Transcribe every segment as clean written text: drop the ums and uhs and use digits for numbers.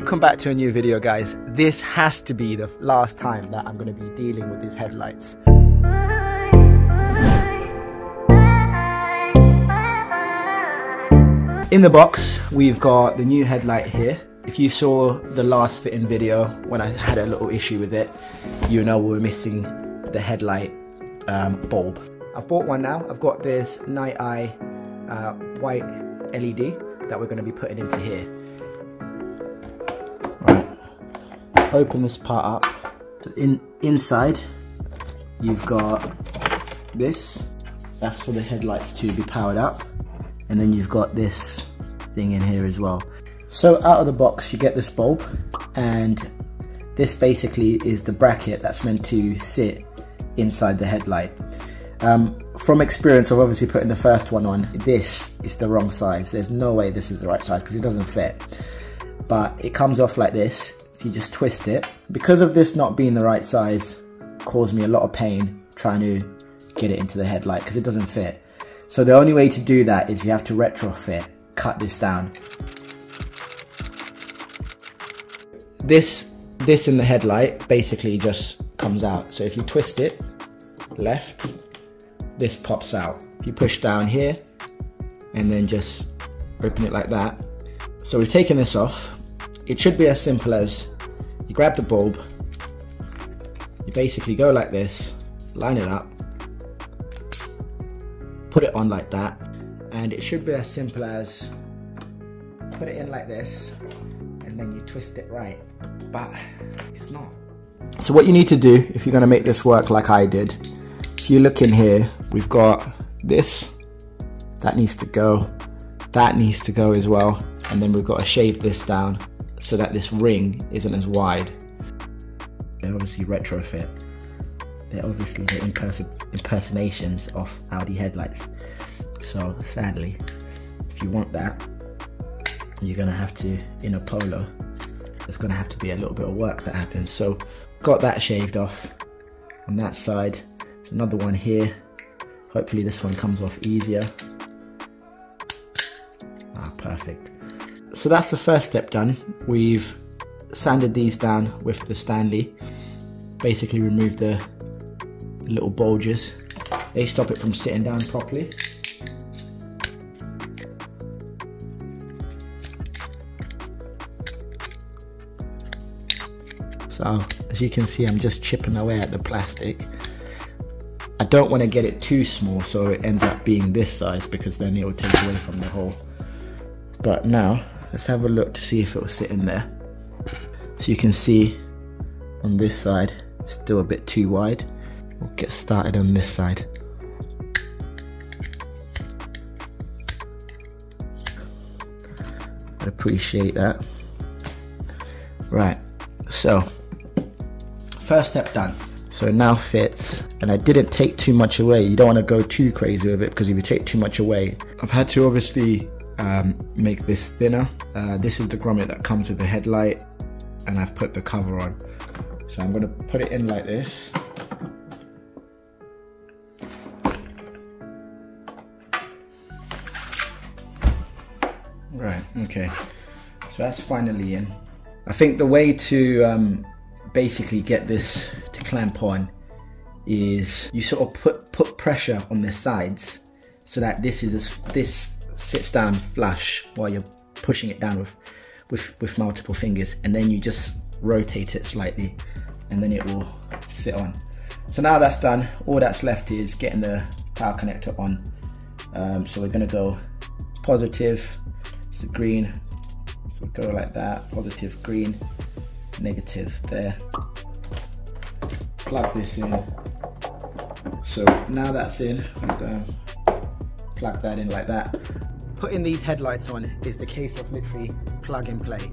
Welcome back to a new video, guys. This has to be the last time that I'm going to be dealing with these headlights. In the box, we've got the new headlight here. If you saw the last fitting video when I had a little issue with it, you know we were missing the headlight bulb. I've bought one now. I've got this Night Eye white LED that we're going to be putting into here. Right, open this part up. Inside, you've got this. That's for the headlights to be powered up. And then you've got this thing in here as well. So out of the box, you get this bulb, and this basically is the bracket that's meant to sit inside the headlight. From experience of obviously putting the first one on, this is the wrong size. There's no way this is the right size because it doesn't fit. But it comes off like this if you just twist it. Because of this not being the right size, caused me a lot of pain trying to get it into the headlight because it doesn't fit. So the only way to do that is you have to retrofit, cut this down. This in the headlight basically just comes out. So if you twist it left, this pops out. If you push down here and then just open it like that. So we've taken this off. It should be as simple as you grab the bulb, you basically go like this, line it up, put it on like that, and it should be as simple as put it in like this and then you twist it right, but it's not. So what you need to do if you're going to make this work like I did, if you look in here, we've got this, that needs to go, that needs to go as well, and then we've got to shave this down so that this ring isn't as wide. They're obviously retrofit. They're obviously the impersonations of Audi headlights. So sadly, if you want that, you're gonna have to, in a Polo, there's gonna have to be a little bit of work that happens. So got that shaved off on that side. There's another one here. Hopefully this one comes off easier. Ah, perfect. So that's the first step done. We've sanded these down with the Stanley. Basically remove the little bulges. They stop it from sitting down properly. So as you can see, I'm just chipping away at the plastic. I don't want to get it too small so it ends up being this size because then it will take away from the hole. But now let's have a look to see if it will sit in there. So you can see on this side, still a bit too wide. We'll get started on this side. I appreciate that. Right, so first step done. So it now fits, and I didn't take too much away. You don't want to go too crazy with it because if you take too much away, I've had to obviously make this thinner. This is the grommet that comes with the headlight, and I've put the cover on. So I'm going to put it in like this. Right, okay, so that's finally in. I think the way to basically get this to clamp on is you sort of put pressure on the sides so that this sits down flush while you're pushing it down with multiple fingers, and then you just rotate it slightly and then it will sit on. So now that's done, all that's left is getting the power connector on. So we're going to go positive, it's the green, so go like that, positive, green, negative there. Plug this in. So now that's in, I'm going to plug that in like that. Putting these headlights on is the case of literally plug and play.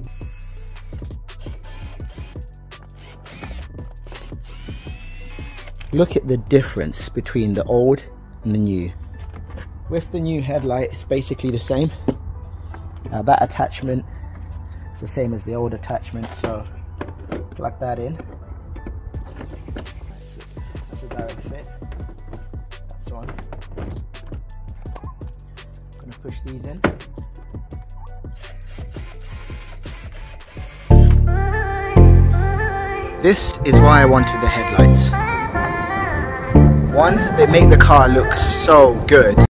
Look at the difference between the old and the new. With the new headlight, it's basically the same. That attachment is the same as the old attachment, so plug that in. That's a direct fit. That's on. I'm going to push these in. This is why I wanted the headlights. One, they make the car look so good.